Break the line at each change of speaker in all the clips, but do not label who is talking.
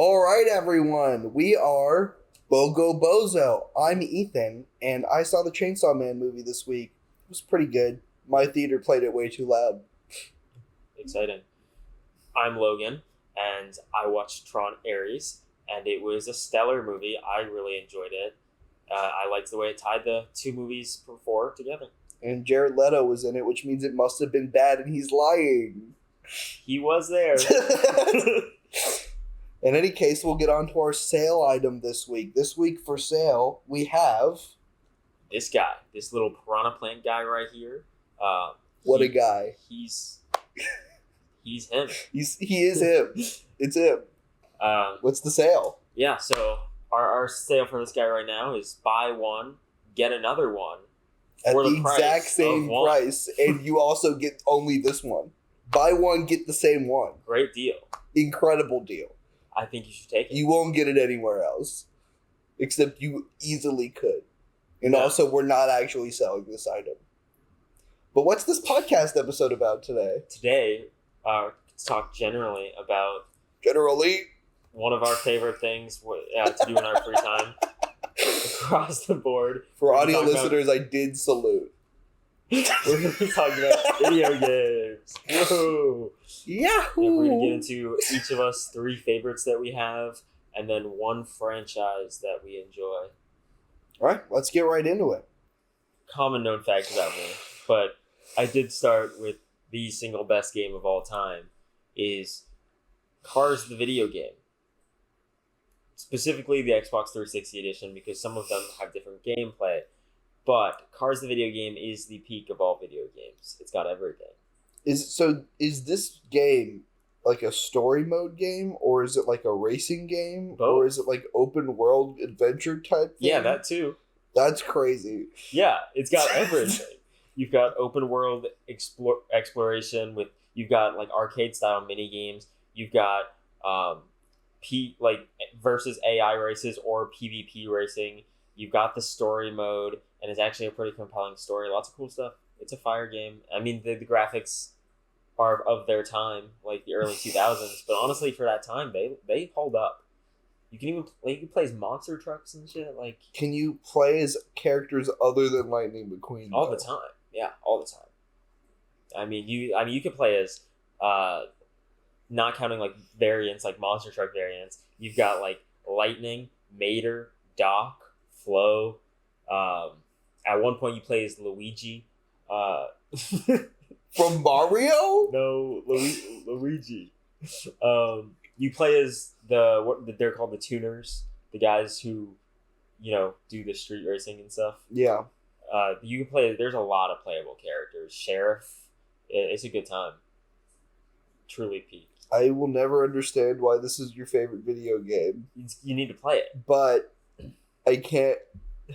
All right, everyone. We are BOGO BOZO. I'm Ethan, and I saw the Chainsaw Man movie this week. It was pretty good. My theater played it way too loud.
Exciting. I'm Logan, and I watched Tron Ares, and it was a stellar movie. I really enjoyed it. I liked the way it tied the two movies before together.
And Jared Leto was in it, which means it must have been bad, and he's lying.
He was there.
In any case, we'll get on to our sale item this week. This week for sale, we have...
This guy, this little piranha plant guy right here.
What a guy.
He's him.
He is him. It's him. What's the sale?
Yeah, so our sale for this guy right now is buy one, get another one.
At the exact same price, and you also get only this one. Buy one, get the same one.
Great deal.
Incredible deal.
I think you should take it.
You won't get it anywhere else. Except you easily could. And also, we're not actually selling this item. But what's this podcast episode about today?
Today, let's talk generally about...
Generally?
One of our favorite things to do in our free time. Across the board.
For audio listeners, I did salute.
We're going to be talking about video games. Whoa!
Yahoo!
And we're going to get into each of us 3 favorites that we have, and then one franchise that we enjoy.
Alright, let's get right into it.
Common known fact about me, but I did start with the single best game of all time is Cars the video game. Specifically the Xbox 360 edition, because some of them have different gameplay. But Cars the video game is the peak of all video games. It's got everything.
Is this game like a story mode game, or is it like a racing game?
Both.
Or is it like open world adventure type thing?
Yeah, that too.
That's crazy.
Yeah, it's got everything. You've got open world exploration with, you've got like arcade style mini games. You've got versus AI races or PvP racing. You've got the story mode, and it's actually a pretty compelling story. Lots of cool stuff. It's a fire game. I mean, the graphics are of their time, like the early 2000s. But honestly, for that time, they hold up. You can even play as monster trucks and shit. Like,
can you play as characters other than Lightning McQueen?
All the time. Yeah, all the time. I mean, you could play as, not counting like variants, like monster truck variants. You've got like Lightning, Mater, Doc, Flo. At one point, you play as Luigi.
From Mario?
No, Luigi. You play as they're called the tuners, the guys who, do the street racing and stuff.
Yeah.
You can play. There's a lot of playable characters. Sheriff. It's a good time. Truly peak.
I will never understand why this is your favorite video game.
You need to play it.
But I can't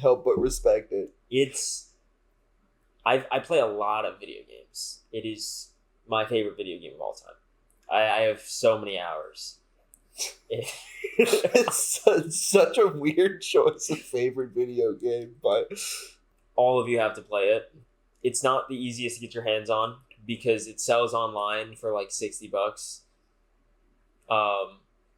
help but respect it.
I play a lot of video games. It is my favorite video game of all time. I have so many hours.
It's such a weird choice of favorite video game, but
all of you have to play it. It's not the easiest to get your hands on because it sells online for like $60.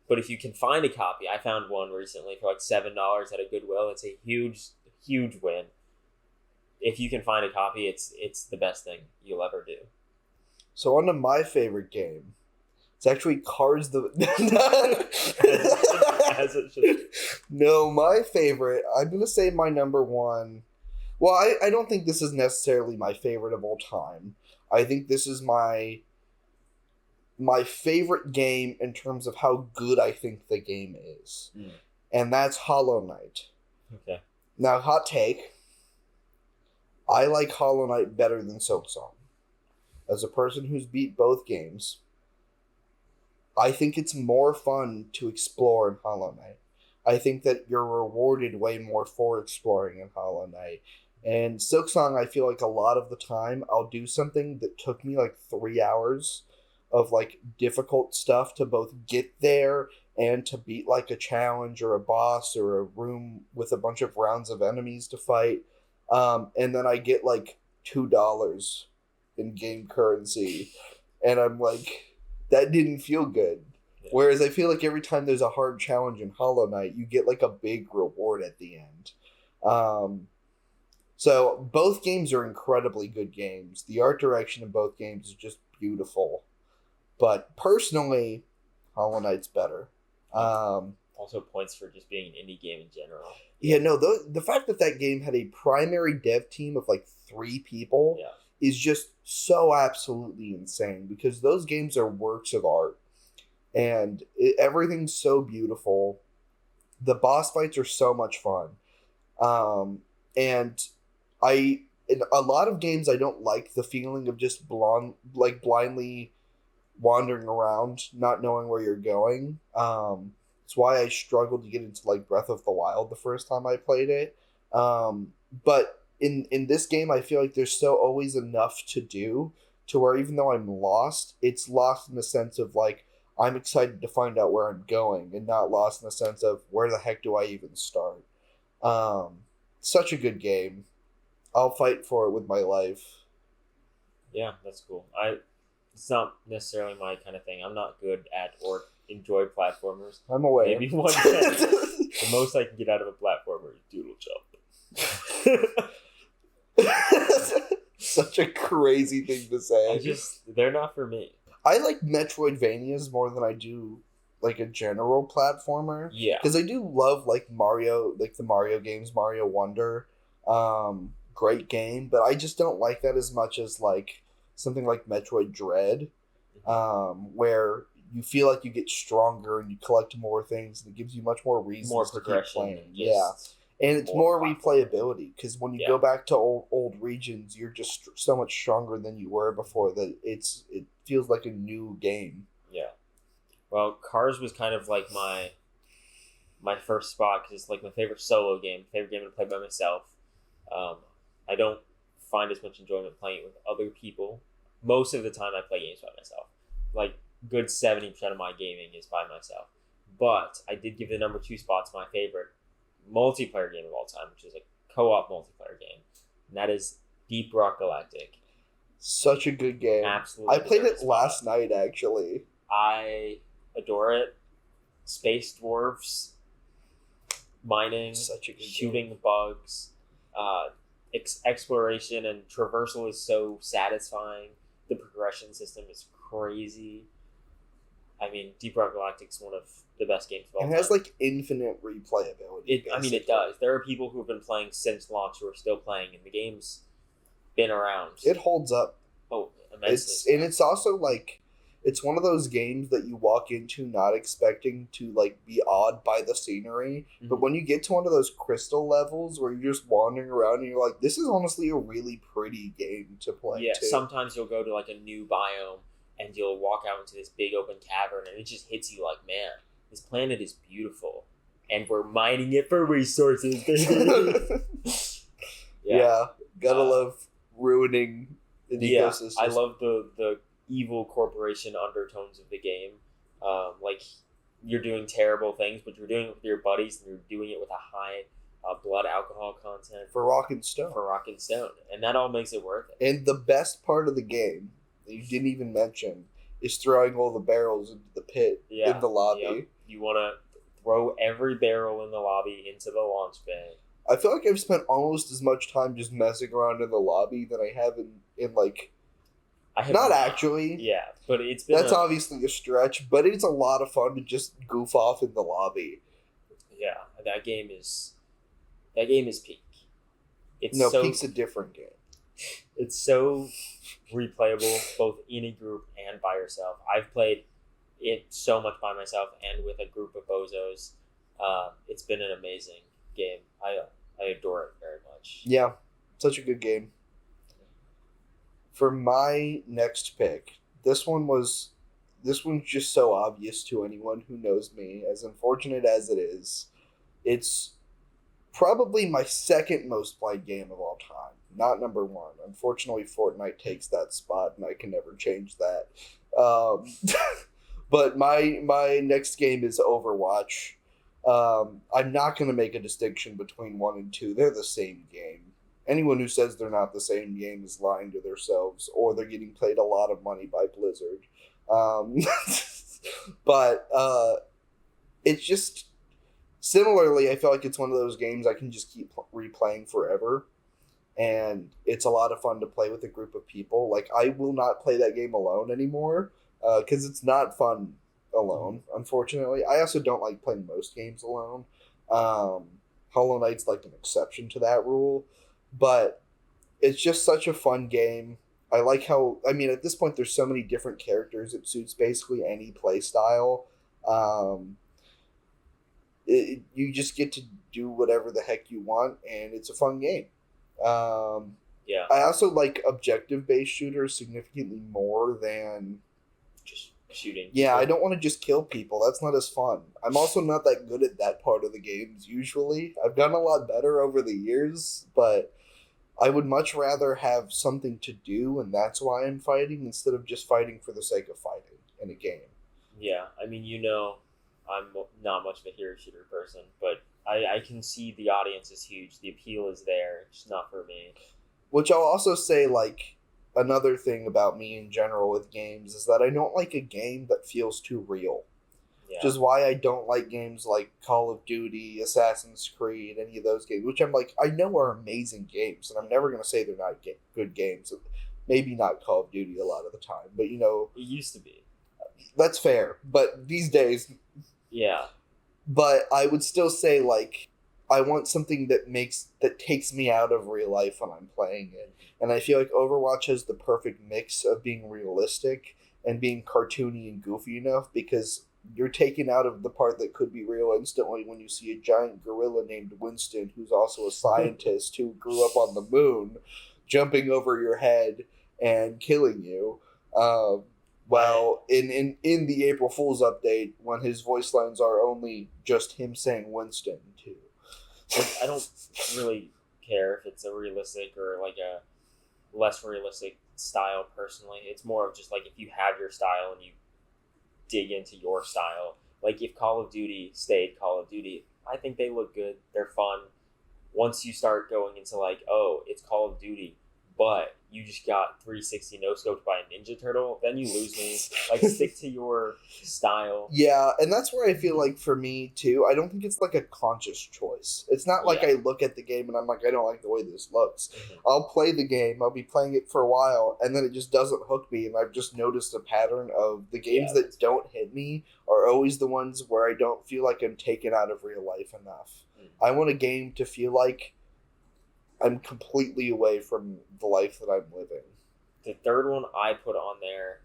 But if you can find a copy, I found one recently for like $7 at a Goodwill. It's a huge win. If you can find a copy, it's the best thing you'll ever do.
So on to my favorite game. It's actually Cars the...
As it should.
No, my favorite, I'm going to say my number one. Well, I don't think this is necessarily my favorite of all time. I think this is my favorite game in terms of how good I think the game is. Mm. And that's Hollow Knight.
Okay.
Now, hot take. I like Hollow Knight better than Silksong. As a person who's beat both games, I think it's more fun to explore in Hollow Knight. I think that you're rewarded way more for exploring in Hollow Knight. And Silksong, I feel like a lot of the time, I'll do something that took me like 3 hours of like difficult stuff to both get there and to beat like a challenge or a boss or a room with a bunch of rounds of enemies to fight. And then I get like $2 in game currency. And I'm like, that didn't feel good.
Yeah.
Whereas I feel like every time there's a hard challenge in Hollow Knight, you get like a big reward at the end. So both games are incredibly good games. The art direction in both games is just beautiful. But personally, Hollow Knight's better.
Also, points for just being an indie game in general.
Yeah, no, the fact that that game had a primary dev team of like 3 people
Yeah.
is just so absolutely insane because those games are works of art and everything's so beautiful. The boss fights are so much fun. And in a lot of games I don't like the feeling of just blindly wandering around, not knowing where you're going. It's why I struggled to get into like Breath of the Wild the first time I played it. But in this game, I feel like there's so always enough to do to where even though I'm lost, it's lost in the sense of like I'm excited to find out where I'm going, and not lost in the sense of where the heck do I even start. Such a good game. I'll fight for it with my life.
Yeah, that's cool. It's not necessarily my kind of thing. I'm not good at or enjoy platformers.
I'm aware.
Maybe one day. The most I can get out of a platformer is doodle jump.
Such a crazy thing to say.
They're not for me.
I like Metroidvanias more than I do like a general platformer.
Yeah.
Because I do love like Mario, like the Mario games, Mario Wonder. Great game, but I just don't like that as much as like something like Metroid Dread, where you feel like you get stronger and you collect more things, and it gives you much more reasons
More
to keep
progression.
playing. Yeah, and it's more replayability because when you go back to old regions, you're just so much stronger than you were before. That it feels like a new game.
Yeah. Well, Cars was kind of like my first spot because it's like my favorite solo game, favorite game to play by myself. I don't find as much enjoyment playing it with other people. Most of the time I play games by myself. Like, good 70% of my gaming is by myself. But I did give the number 2 spot to my favorite multiplayer game of all time, which is a co-op multiplayer game. And that is Deep Rock Galactic.
Such a good game.
Absolutely.
I played it last night, actually.
I adore it. Space dwarves, mining,
Such a good
shooting
game.
bugs. Exploration and traversal is so satisfying. The progression system is crazy. I mean, Deep Rock Galactic is one of the best games of all time.
It has like infinite replayability.
It does. There are people who have been playing since launch who are still playing, and the game's been around.
It holds up.
Oh, immensely.
It's also like it's one of those games that you walk into not expecting to like be awed by the scenery, but when you get to one of those crystal levels where you're just wandering around and you're like, this is honestly a really pretty game to play.
Yeah,
too.
sometimes you'll go to like a new biome and you'll walk out into this big open cavern and it just hits you like, man, this planet is beautiful and we're mining it for resources, baby.
Yeah, gotta love ruining an ecosystem.
I love the evil corporation undertones of the game. Like, you're doing terrible things, but you're doing it with your buddies, and you're doing it with a high blood alcohol content
for Rock and Stone.
And that all makes it worth it.
And the best part of the game that you didn't even mention is throwing all the barrels into the pit in the lobby.
Yep. You want to throw every barrel in the lobby into the launch bay.
I feel like I've spent almost as much time just messing around in the lobby than I have in like. Not actually.
Yeah, but it's been.
That's obviously a stretch, but it's a lot of fun to just goof off in the lobby.
Yeah, that game is peak.
Peak's a different game.
It's so replayable, both in a group and by yourself. I've played it so much by myself and with a group of bozos. It's been an amazing game. I adore it very much.
Yeah, such a good game. For my next pick, this one's just so obvious to anyone who knows me, as unfortunate as it is. It's probably my second most played game of all time, not number 1. Unfortunately, Fortnite takes that spot, and I can never change that. But my next game is Overwatch. I'm not going to make a distinction between 1 and 2. They're the same game. Anyone who says they're not the same game is lying to themselves, or they're getting paid a lot of money by Blizzard. But it's just similarly, I feel like it's one of those games I can just keep replaying forever, and it's a lot of fun to play with a group of people. Like I will not play that game alone anymore because it's not fun alone. Unfortunately, I also don't like playing most games alone. Um, Hollow Knight's like an exception to that rule, but it's just such a fun game. I like how I mean at this point there's so many different characters. It suits basically any play style. Um, you just get to do whatever the heck you want, and it's a fun game. Um,
Yeah,
I also like objective based shooters significantly more than.
just shooting.
Yeah, I don't want to just kill people. That's not as fun. I'm also not that good at that part of the games usually. I've done a lot better over the years, but I would much rather have something to do, and that's why I'm fighting instead of just fighting for the sake of fighting in a game.
Yeah, I mean, I'm not much of a hero shooter person, but I can see the audience is huge. The appeal is there. It's just not for me.
Which I'll also say, like, another thing about me in general with games is that I don't like a game that feels too real. Which
Yeah,
is why I don't like games like Call of Duty, Assassin's Creed, any of those games, which I'm like, I know are amazing games, and I'm never going to say they're not good games. Maybe not Call of Duty a lot of the time, but
it used to be.
that's fair. But these days,
Yeah,
but I would still say, like, I want something that takes me out of real life when I'm playing it. And I feel like Overwatch has the perfect mix of being realistic and being cartoony and goofy enough because you're taken out of the part that could be real instantly when you see a giant gorilla named Winston, who's also a scientist who grew up on the moon, jumping over your head and killing you. Um,
I
well, in the April Fool's update, when his voice lines are only just him saying Winston too.
I don't really care if it's a realistic or like a less realistic style. Personally, it's more of just like if you have your style and you dig into your style. Like if Call of Duty stayed Call of Duty, I think they look good. They're fun. Once you start going into like, oh, it's Call of Duty, but you just got 360 no scoped by a Ninja Turtle, then you lose me. Like stick to your style.
Yeah, and that's where I feel like for me too, I don't think it's like a conscious choice. It's not like
Yeah.
I look at the game and I'm like, I don't like the way this looks.
Mhm.
I'll play the game, I'll be playing it for a while, and then it just doesn't hook me, and I've just noticed a pattern of the games
Yeah.
that don't hit me are always the ones where I don't feel like I'm taken out of real life enough.
Mm.
I want a game to feel like I'm completely away from the life that I'm living.
The third one I put on there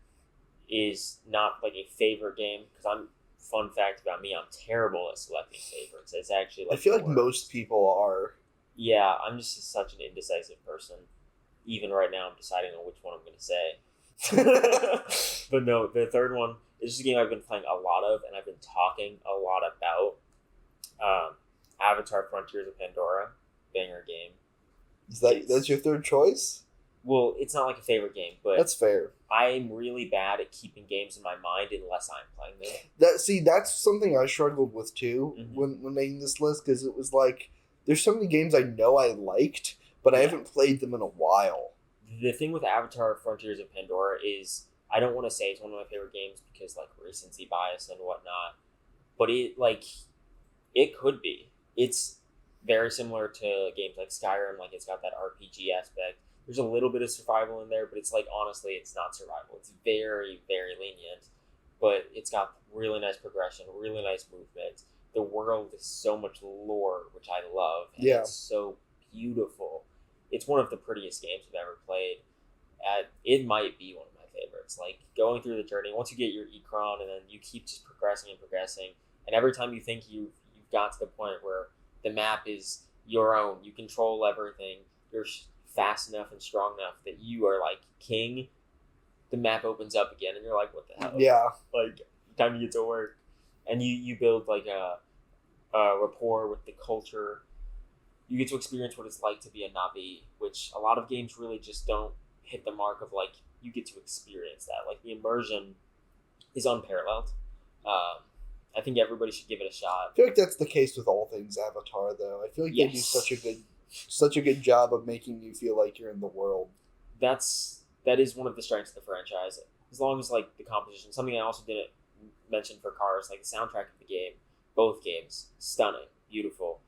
is not like a favorite game because I'm. Fun fact about me: I'm terrible at selecting favorites. It's actually
I
like
feel
the
like
worst.
most people are.
Yeah, I'm just such an indecisive person. Even right now, I'm deciding on which one I'm going to say. But no, the third one is just a game I've been playing a lot of, and I've been talking a lot about. Avatar: Frontiers of Pandora, banger game.
That's your third choice?
Well, it's not like a favorite game, but
That's fair.
I'm really bad at keeping games in my mind unless I'm playing them.
That's something I struggled with too
Mhm.
when making this list because it was like there's so many games I know I liked, but I
Yeah.
haven't played them in a while.
The thing with Avatar: Frontiers of Pandora is I don't want to say it's one of my favorite games because like recency bias and whatnot, but it could be. It's very similar to games like Skyrim. Like it's got that RPG aspect. There's a little bit of survival in there, but it's like honestly, it's not survival. It's very very lenient, but it's got really nice progression, really nice movement. The world is so much lore, which I love, and
Yeah.
it's so beautiful. It's one of the prettiest games I've ever played. It might be one of my favorites. Like going through the journey, once you get your Ikron, and then you keep just progressing and progressing, and every time you think you've got to the point where the map is your own, you control everything, you're fast enough and strong enough that you are like king. The map opens up again, and you're like, what the hell?
Yeah.
Like time to get to work, and you build like a rapport with the culture. You get to experience what it's like to be a Navi, which a lot of games really just don't hit the mark of like you get to experience that. Like the immersion is unparalleled. I think everybody should give it a
I
shot.
feel like that's the case with all things Avatar though. I feel like they do
Yes.
such a good job of making you feel like you're in the world.
That is one of the strengths of the franchise. As long as like the composition, something I also didn't mentioned for cars, like the soundtrack of the game, both games, stunning, beautiful,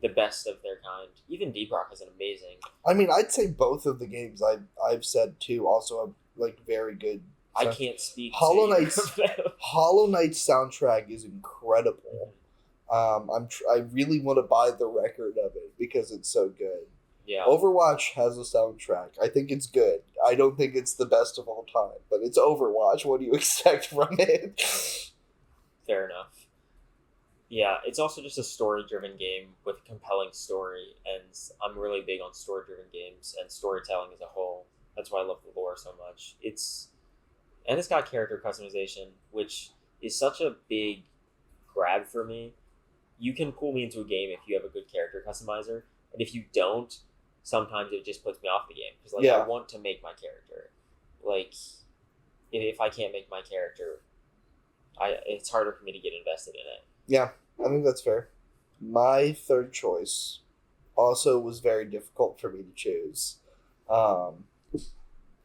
the best of their kind. Even Deep Rock is an amazing.
I mean, I'd say both of the games I've said too also have like very good.
I can't speak.
Hollow
to
Knight's Hollow Knight's soundtrack is incredible. I really want to buy the record of it because it's so good.
Yeah.
Overwatch has a soundtrack. I think it's good. I don't think it's the best of all time, but it's Overwatch. What do you expect from it?
Fair enough. Yeah, it's also just a story-driven game with a compelling story, and I'm really big on story-driven games and storytelling as a whole. That's why I love the lore so much. It's got character customization, which is such a big grab for me. You can pull me into a game if you have a good character customizer, and if you don't, sometimes it just puts me off the game because I want to make my character. Like, if I can't make my character, it's harder for me to get invested in it.
Yeah, I think that's fair. My third choice also was very difficult for me to choose.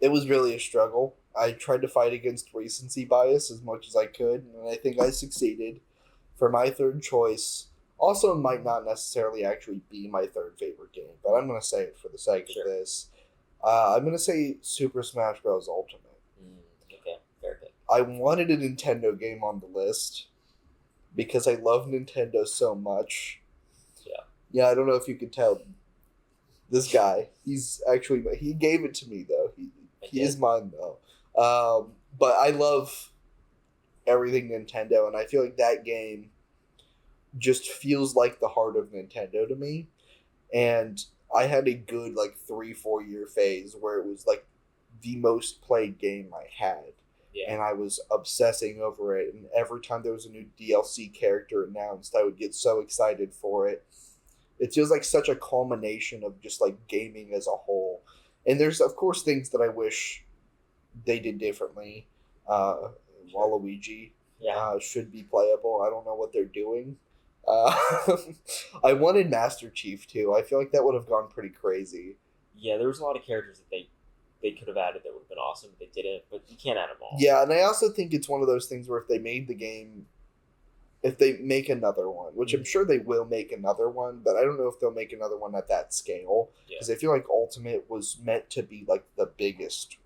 It was really a struggle. I tried to fight against recency bias as much as I could, and I think I succeeded. For my third choice, also might not necessarily actually be my third favorite game, but I'm going to say it for the sake of this. I'm going to say Super Smash Bros. Ultimate.
Okay, fair pick.
I wanted a Nintendo game on the list because I love Nintendo so much. Yeah, I don't know if you could tell. This guy, he gave it to me, though. He is mine, though. But I love everything Nintendo, and I feel like that game just feels like the heart of Nintendo to me. And I had a good 3-4 year phase where it was like the most played game I had.
Yeah.
And I was obsessing over it, and every time there was a new DLC character announced, I would get so excited for it. It feels like such a culmination of just gaming as a whole. And there's of course things that I wish they did differently. Waluigi should be playable. I don't know what they're doing. I wanted Master Chief too. I feel like that would have gone pretty crazy.
Yeah, there was a lot of characters that they could have added that would have been awesome, but they didn't. But you can't add them all.
Yeah, and I also think it's one of those things where if they make another one, which I'm sure they will make another one, but I don't know if they'll make another one at that scale. Because I feel like Ultimate was meant to be the biggest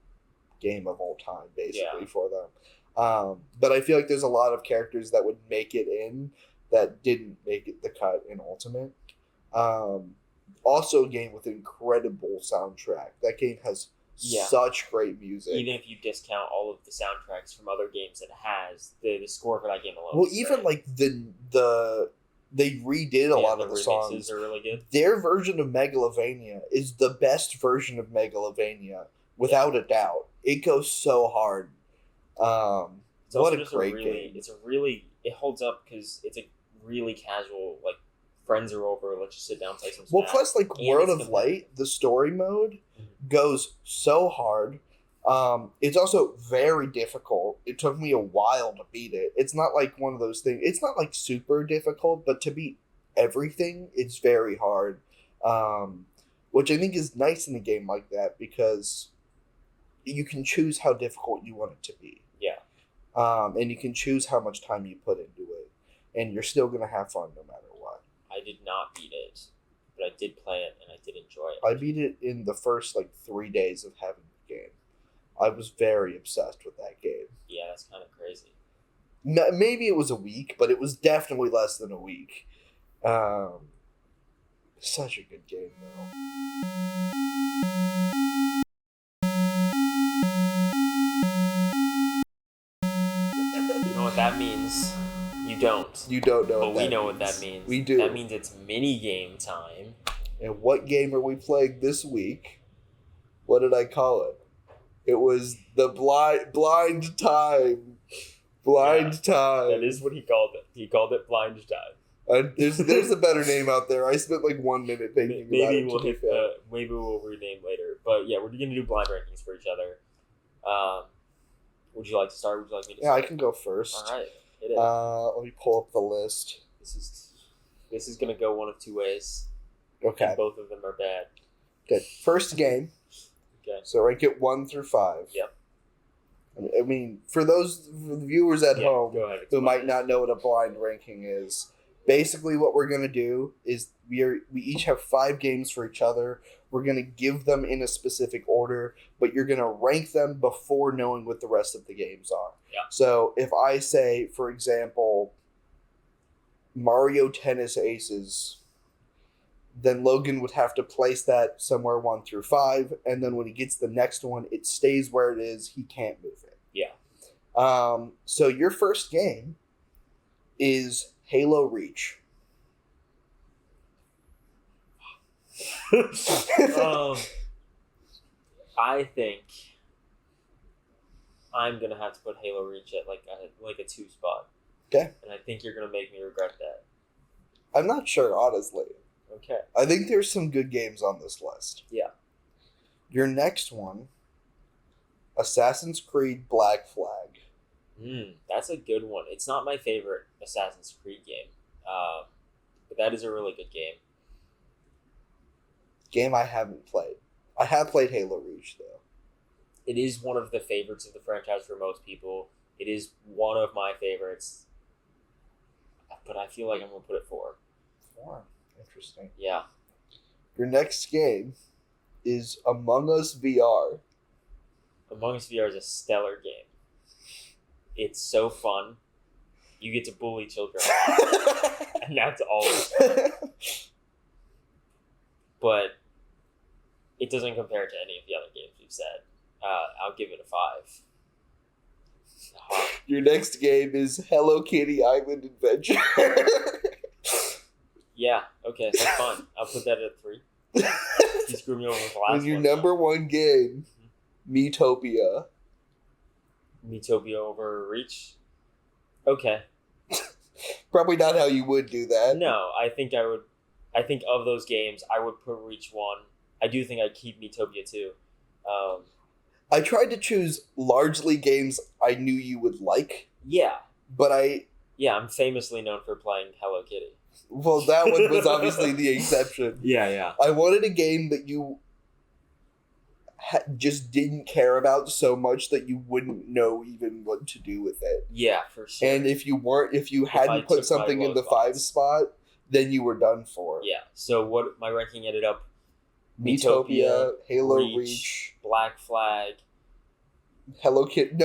game of all time, basically, for them. But I feel like there's a lot of characters that would make it in that didn't make it the cut in Ultimate. Also a game with incredible soundtrack. That game has such great music.
Even if you discount all of the soundtracks from other games it has, the score for that game alone.
Well, even great. They redid a lot of the songs.
Are really good.
Their version of Megalovania is the best version of Megalovania, without a doubt. It goes so hard. What a great game!
It holds up because it's a really casual friends are over. Let's just sit down and play some.
Well, plus World of Light, the story mode goes so hard. It's also very difficult. It took me a while to beat it. It's not one of those things. It's not super difficult, but to beat everything, it's very hard. Which I think is nice in a game like that because you can choose how difficult you want it to be.
Yeah.
And you can choose how much time you put into it, and you're still gonna have fun no matter what.
I did not beat it, but I did play it and I did enjoy it.
I beat it in the first 3 days of having the game. I was very obsessed with that game.
Yeah, that's kind of crazy.
Maybe it was a week, but it was definitely less than a week. Such a good game, though.
You know what that means? You don't.
You don't know
but we know what that means.
We do.
That means it's mini-game time.
And what game are we playing this week? What did I call it? It was the blind time. Blind time.
That is what he called it. He called it blind time.
There's a better name out there. I spent 1 minute thinking about it.
Maybe we'll rename later. But yeah, we're gonna do blind rankings for each other. Would you like to start? Would you like me to start?
Yeah, I can go first.
All right. Hit it.
Let me pull up the list.
This is gonna go one of two ways.
Okay.
And both of them are bad.
Good. First game.
Okay.
So rank it 1 through 5.
Yep.
I mean, for the viewers at home
go ahead,
who
explain
might
it.
not know what a blind ranking is, basically what we're going to do is we each have 5 games for each other. We're going to give them in a specific order, but you're going to rank them before knowing what the rest of the games are.
Yeah.
So if I say, for example, Mario Tennis Aces, then Logan would have to place that somewhere 1 through 5, and then when he gets the next one, it stays where it is. He can't move it.
Yeah.
So your first game is Halo Reach.
I think I'm gonna have to put Halo Reach at like a 2 spot.
Okay.
And I think you're gonna make me regret that.
I'm not sure, honestly.
Okay.
I think there's some good games on this list.
Yeah.
Your next one, Assassin's Creed Black Flag.
That's a good one. It's not my favorite Assassin's Creed game, but that is a really good game.
Game I haven't played. I have played Halo Reach, though.
It is one of the favorites of the franchise for most people. It is one of my favorites, but I feel like I'm going to put it 4.
4. Interesting.
Yeah.
Your next game is Among Us VR.
Among Us VR is a stellar game. It's so fun. You get to bully children. And that's always fun. But it doesn't compare to any of the other games we've said. I'll give it a 5.
Your next game is Hello Kitty Island Adventure.
Yeah, okay, that's fine. I'll put that at 3. You screwed me over with the last
And your
one.
number 1 game, Miitopia.
Miitopia over Reach? Okay.
Probably not how you would do that.
No, I think of those games, I would put Reach 1. I do think I'd keep Miitopia 2.
I tried to choose largely games I knew you would like,
Yeah.
but
I'm famously known for playing Hello Kitty.
well, that one was obviously the exception.
Yeah.
I wanted a game that you just didn't care about so much that you wouldn't know even what to do with it.
Yeah, for sure.
And if you
I
hadn't put
took
something
my
in the
low
5
spots.
spot, then you were done for.
Yeah, so what my ranking ended up:
Miitopia, Halo
Reach,
Reach,
Black Flag,
Hello Kitty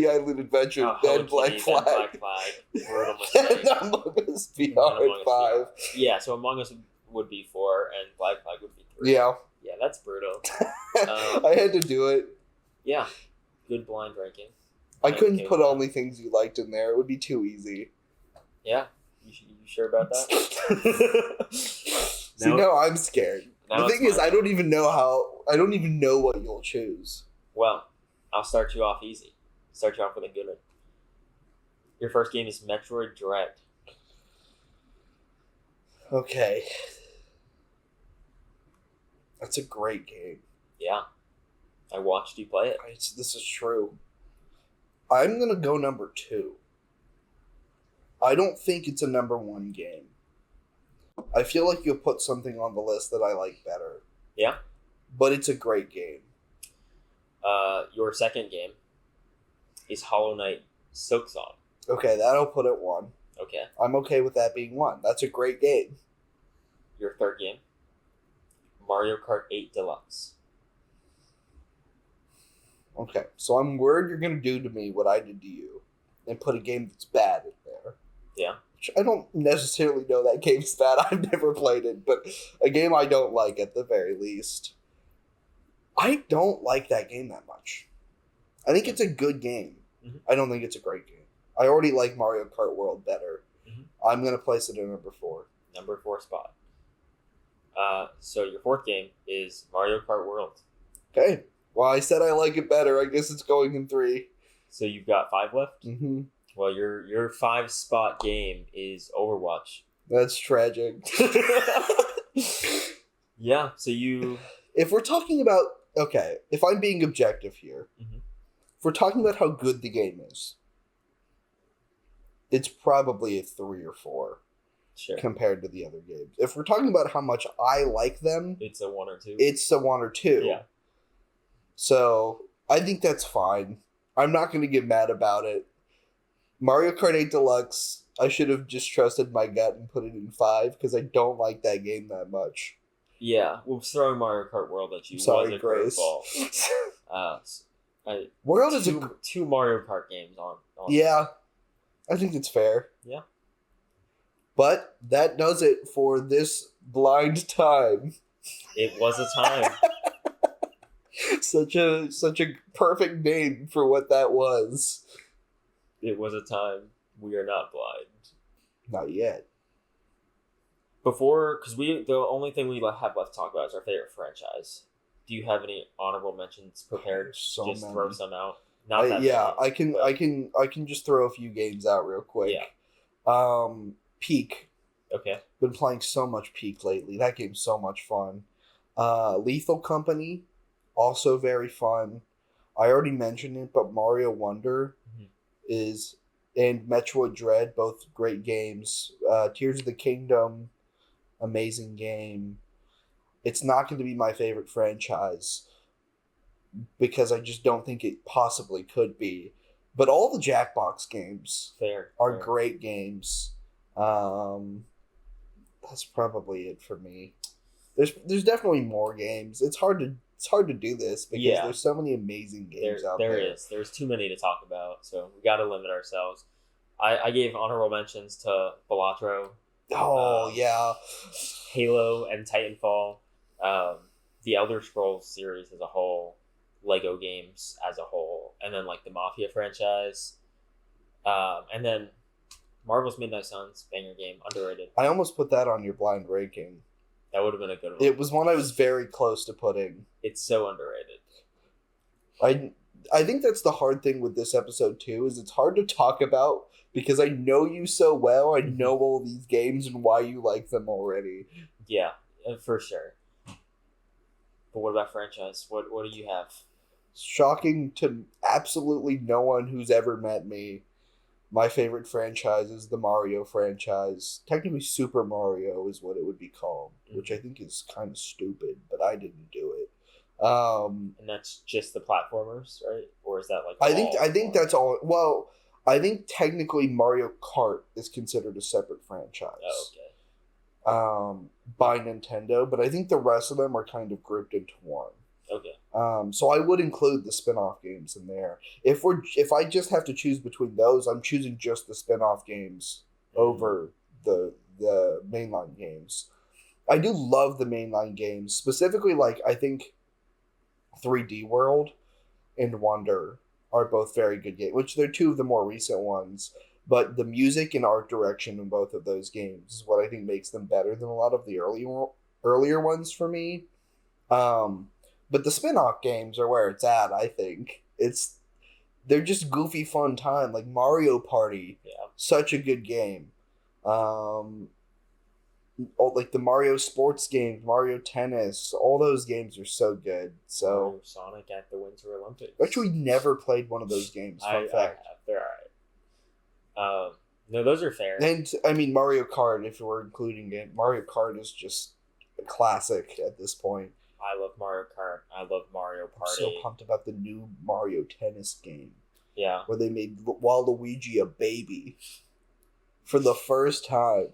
Island Adventure,
Hello
then Black
Kitty,
Flag.
then Black Flag, Brutal
And
Mistake.
Among Us
and
VR
Among
at
Us
5.
VR. Yeah, so Among Us would be 4, and Black Flag would be 3.
Yeah.
Yeah, that's brutal.
I had to do it.
Yeah, good blind ranking.
I
I'm
couldn't
okay
put
with
only things you liked in there. It would be too easy.
Yeah, you sure about that?
See, now I'm scared.
now
The
it's
thing is,
mine.
I don't even know what you'll choose.
Well, I'll start you off easy. Start you off with a good one. Your first game is Metroid Dread.
Okay. That's a great game.
Yeah, I watched you play it.
This is true. I'm going to go number 2. I don't think it's a number 1 game. I feel like you'll put something on the list that I like better.
Yeah.
But it's a great game.
Your second game is Hollow Knight Silksong.
Okay, that'll put it 1.
Okay.
I'm okay with that being 1. That's a great game.
Your third game, Mario Kart 8 Deluxe.
Okay, so I'm worried you're going to do to me what I did to you and put a game that's bad in there.
Yeah.
Which I don't necessarily know that game's bad. I've never played it, but a game I don't like at the very least. I don't like that game that much. I think it's a good game.
Mhm.
I don't think it's a great game. I already like Mario Kart World better.
Mhm.
I'm going to place it at number 4.
Number 4 spot. So your fourth game is Mario Kart World.
Okay. Well, I said I like it better. I guess it's going in 3.
So you've got 5 left?
Mm-hmm.
Well, your 5 spot game is Overwatch.
That's tragic.
Yeah, so you...
If we're talking about... Okay, if I'm being objective here,
Mhm.
if we're talking about how good the game is, it's probably a 3 or 4
Sure.
compared to the other games. If we're talking about how much I like them,
It's a 1 or 2.
it's a 1 or 2.
Yeah.
So I think that's fine. I'm not going to get mad about it. Mario Kart 8 Deluxe, I should have just trusted my gut and put it in 5 because I don't like that game that much.
Yeah, well, throwing Mario Kart World at you
Sorry,
was a
Grace.
curveball.
World is
two Mario Kart games on.
Yeah, I think it's fair.
Yeah.
But that does it for this blind time.
It was a time.
Such a perfect name for what that was.
It was a time. We are not blind.
Not yet.
Because the only thing we have left to talk about is our favorite franchise. Do you have any honorable mentions prepared?
So
just
many.
throw some out. Not that
yeah,
many,
I can just throw a few games out real quick.
Yeah.
Peak.
Okay.
Been playing so much Peak lately. That game's so much fun. Lethal Company, also very fun. I already mentioned it, but Mario Wonder is, and Metroid Dread, both great games. Tears of the Kingdom, amazing game. It's not going to be my favorite franchise because I just don't think it possibly could be. But all the Jackbox games are great games. That's probably it for me. There's definitely more games. It's hard to do this because there's so many amazing games out there.
There's too many to talk about, so we got to limit ourselves. I gave honorable mentions to Balatro.
Oh yeah,
Halo and Titanfall, the Elder Scrolls series as a whole, Lego games as a whole, and then like the Mafia franchise, and then Marvel's Midnight Suns, banger game, underrated.
I almost put that on your blind ranking.
That would have been a good one.
It was one I was very close to putting.
It's so underrated.
I think that's the hard thing with this episode too, is it's hard to talk about because I know you so well. I know all these games and why you like them already.
Yeah, for sure. But what about franchise? What do you have?
Shocking to absolutely no one who's ever met me. My favorite franchise is the Mario franchise. Technically, Super Mario is what it would be called, which I think is kind of stupid, but I didn't do it.
And that's just the platformers, right? Or is that like
I think that's all. Well, I think technically Mario Kart is considered a separate franchise.
Oh, okay.
By Nintendo, but I think the rest of them are kind of grouped into one.
Okay.
So I would include the spin-off games in there. If I just have to choose between those, I'm choosing just the spin-off games over the mainline games. I do love the mainline games, specifically like I think 3D World and Wonder are both very good games, which they're two of the more recent ones. But the music and art direction in both of those games is what I think makes them better than a lot of the earlier ones for me. But the spin-off games are where it's at, I think. They're just goofy fun time, like Mario Party.
Yeah.
Such a good game. Like the Mario sports games, Mario Tennis, all those games are so good. So
Mario Sonic at the Winter Olympics.
Actually never played one of those games. Fun fact.
I have. They're alright. No, those are fair.
And I mean Mario Kart, if we're including it, Mario Kart is just a classic at this point.
I love Mario Kart. I love Mario Party.
I'm so pumped about the new Mario Tennis game.
Yeah.
Where they made Waluigi a baby for the first time.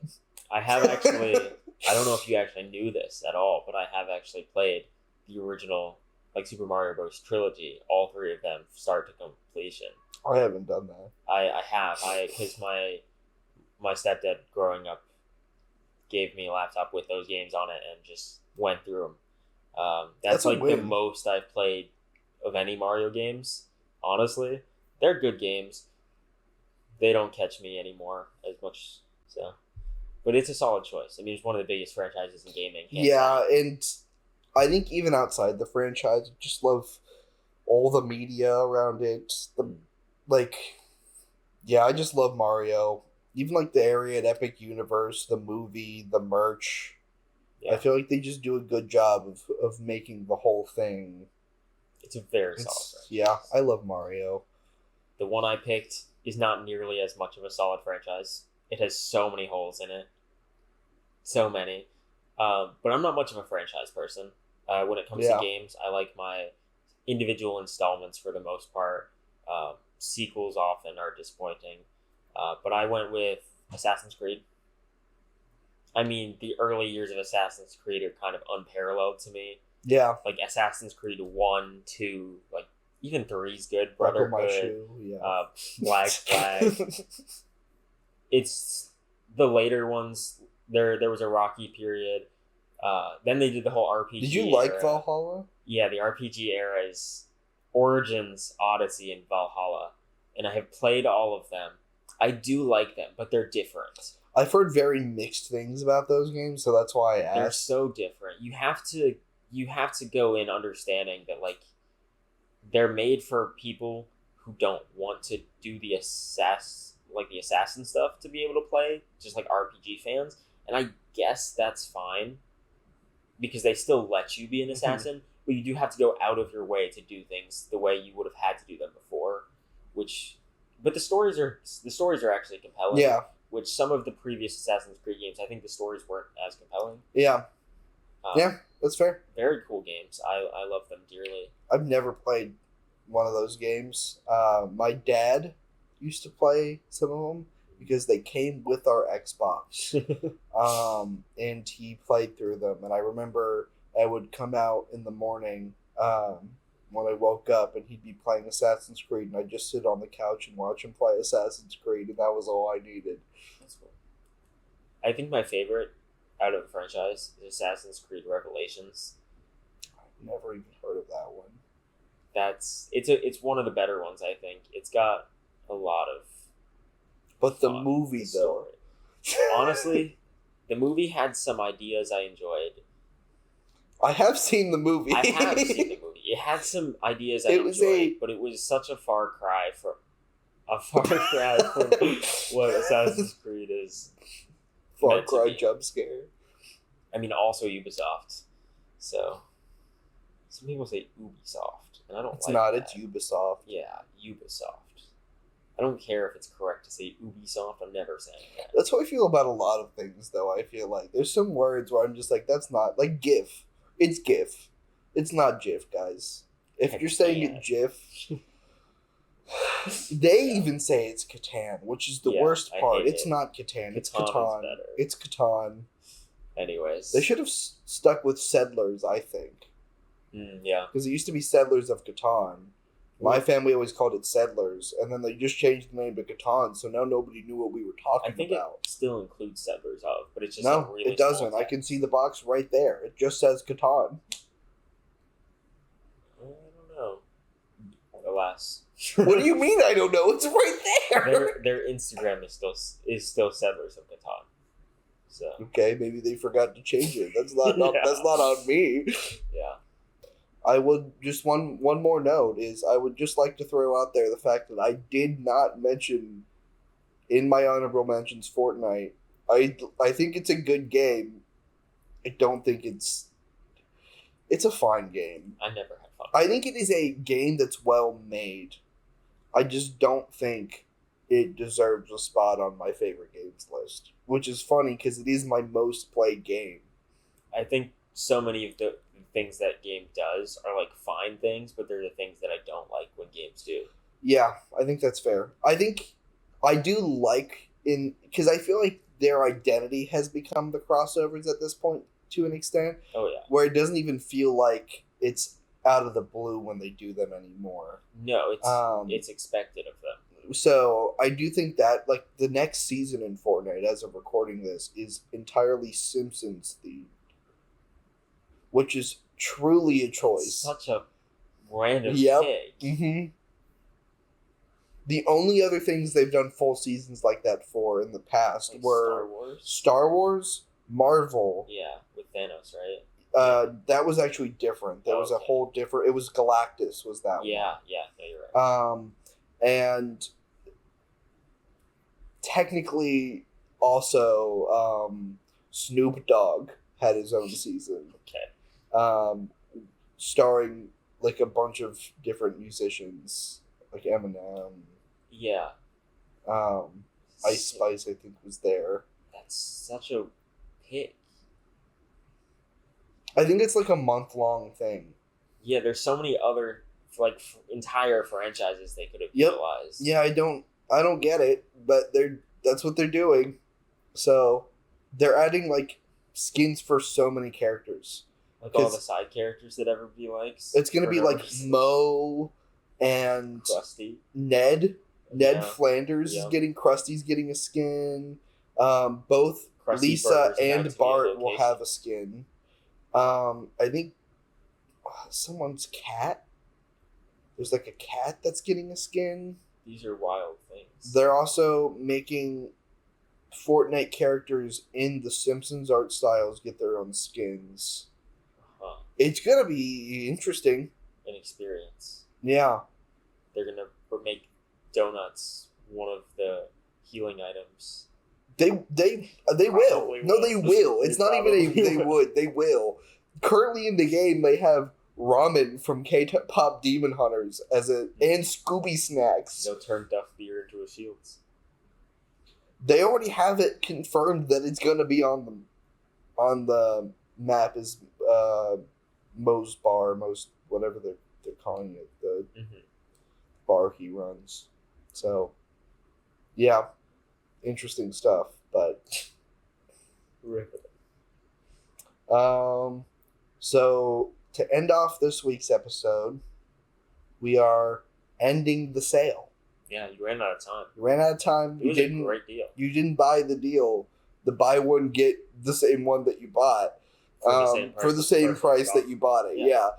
I have actually, I don't know if you actually knew this at all, but I have actually played the original like Super Mario Bros. Trilogy, all three of them, start to completion.
I haven't done that.
I have. Because my stepdad growing up gave me a laptop with those games on it and just went through them. That's like the most I've played of any Mario games. Honestly, they're good games. They don't catch me anymore as much. So, but it's a solid choice. I mean, it's one of the biggest franchises in gaming.
Yeah, and I think even outside the franchise, I just love all the media around it. I just love Mario. Even like the area at Epic Universe, the movie, the merch. Yeah. I feel like they just do a good job of making the whole thing.
It's a very solid franchise.
Yeah, I love Mario.
The one I picked is not nearly as much of a solid franchise. It has so many holes in it. So many. But I'm not much of a franchise person. When it comes to games, I like my individual installments for the most part. Sequels often are disappointing. But I went with Assassin's Creed. I mean, the early years of Assassin's Creed are kind of unparalleled to me.
Yeah.
Like Assassin's Creed 1, 2, like even 3's good.
Buckle my
Brotherhood,
shoe. Yeah.
Black Flag. It's the later ones. There was a rocky period. Then they did the whole RPG.
Did you like
era.
Valhalla?
Yeah, the RPG era is Origins, Odyssey, and Valhalla, and I have played all of them. I do like them, but they're different.
I've heard very mixed things about those games, so that's why I asked.
They're so different. You have to go in understanding that like they're made for people who don't want to do the assassin stuff to be able to play, just like RPG fans. And I guess that's fine because they still let you be an assassin, but you do have to go out of your way to do things the way you would have had to do them before. But the stories are actually compelling.
Yeah.
Which some of the previous Assassin's Creed games, I think the stories weren't as compelling.
Yeah. Yeah, that's fair.
Very cool games. I love them dearly.
I've never played one of those games. My dad used to play some of them because they came with our Xbox. And he played through them. And I remember I would come out in the morning when I woke up and he'd be playing Assassin's Creed and I'd just sit on the couch and watch him play Assassin's Creed and that was all I needed.
That's cool. I think my favorite out of the franchise is Assassin's Creed Revelations.
I've never even heard of that one.
It's one of the better ones, I think. It's got a lot of
But the movie though.
Honestly, the movie had some ideas I enjoyed.
I have seen the movie.
I have seen the movie. It had some ideas I enjoyed, but it was such a far cry from what Assassin's Creed is.
Far Cry jump scare.
I mean, also Ubisoft. So, some people say Ubisoft, and I don't
it's
like
not,
that.
It's Ubisoft.
Yeah, Ubisoft. I don't care if it's correct to say Ubisoft. I'm never saying that.
That's how I feel about a lot of things, though. I feel like there's some words where I'm just like, that's not like GIF. It's GIF. It's not GIF, guys. If you're saying it GIF, they even say it's Catan, which is the worst part. It's not Catan. It's Catan. It's Catan.
Anyways,
they should have stuck with Settlers, I think.
Yeah,
because it used to be Settlers of Catan. My family always called it Settlers, and then they just changed the name to Catan, so now nobody knew what we were talking about.
I think it still includes Settlers of, but it's just
no,
really
it doesn't. I can see the box right there. It just says Catan.
I don't know. Alas.
What do you mean? I don't know. It's right there.
Their Instagram is still Settlers of Catan. So
okay, maybe they forgot to change it. That's not that's not on me.
Yeah.
I would just one more note is I would just like to throw out there the fact that I did not mention in my honorable mentions Fortnite. I think it's a good game. I don't think it's a fine game.
I never had fun.
I think it is a game that's well made. I just don't think it deserves a spot on my favorite games list, which is funny because it is my most played game.
I think so many of the things that game does are like fine things, but they're the things that I don't like when games do.
Yeah, I think that's fair. I think I do like because I feel like their identity has become the crossovers at this point to an extent.
Oh yeah.
Where it doesn't even feel like it's out of the blue when they do them anymore.
No, it's expected of them.
So I do think that like the next season in Fortnite, as of recording this, is entirely Simpsons themed, which is truly a choice.
Such a random pick.
Mm-hmm. The only other things they've done full seasons like that for in the past
like
were Star Wars, Marvel.
Yeah, with Thanos, right?
That was actually different. There was a whole different. It was Galactus. Was that one?
Yeah. No, you're right.
And technically, also, Snoop Dogg had his own season.
Okay.
Starring like a bunch of different musicians, like Eminem.
Yeah.
Ice Spice, I think, was there.
That's such a pick.
I think it's like a month-long thing.
Yeah, there's so many other entire franchises they could have
Yep.
utilized.
Yeah, I don't get it, but that's what they're doing. So they're adding like skins for so many characters.
Like all the side characters that everybody likes.
It's gonna be like
reason.
Mo and
Krusty.
Ned
Yeah.
Flanders is Krusty's getting a skin. Both
Krusty
Lisa
Burger's
and
about to be a
Bart will
location.
have a skin. I think someone's cat. There's like a cat that's getting a skin.
These are wild things.
They're also making Fortnite characters in the Simpsons art styles get their own skins.
Huh.
It's gonna be interesting.
An experience.
Yeah.
They're gonna make donuts one of the healing items.
They will.
Probably
No,
will.
they will. It's
They
not even a
probably
they
will.
would. They will. Currently in the game, they have ramen from K-pop Demon Hunters and Scooby snacks.
They'll turn Duff Beer into a Shields.
They already have it confirmed that it's gonna be on the map as Mo's bar, whatever they're calling it, the bar he runs. So, yeah, interesting stuff. But so to end off this week's episode, we are ending the sale.
Yeah, you ran out of time.
You ran out of time.
It was a great deal.
You didn't buy the deal. The buy one get the same one that you bought for the same price that you bought it. Yeah.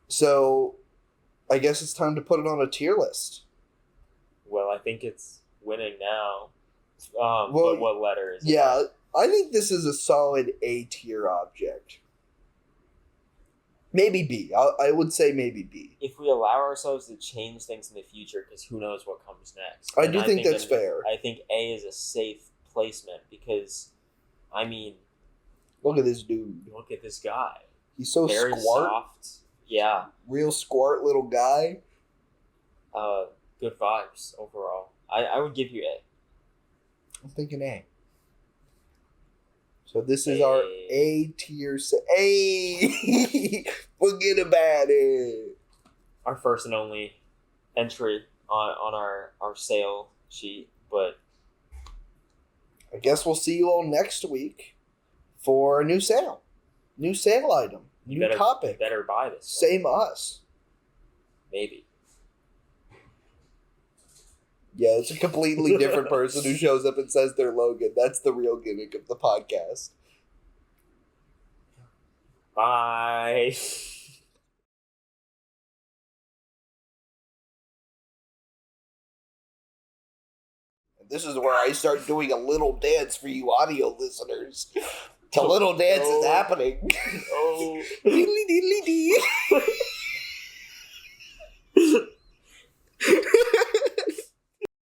So I guess it's time to put it on a tier list.
Well, I think it's winning now.
Well,
but what letter is it?
Yeah, I think this is a solid A tier object. Maybe B. I would say maybe B.
If we allow ourselves to change things in the future, because who knows what comes next.
I do think that's fair.
I think A is a safe placement because, I mean...
Look at this dude.
Look at this guy.
He's so
very
squart.
Soft. Yeah.
Real squart little guy.
Good vibes overall. I would give you A.
I'm thinking A. So this is our A tier. A. Forget about it.
Our first and only entry on our sale sheet, but
I guess we'll see you all next week for a new sale. New sale item. New topic.
You better buy this.
Same us.
Maybe.
Yeah, it's a completely different person who shows up and says they're Logan. That's the real gimmick of the podcast.
Bye.
This is where I start doing a little dance for you audio listeners. The little dance is happening.
Oh.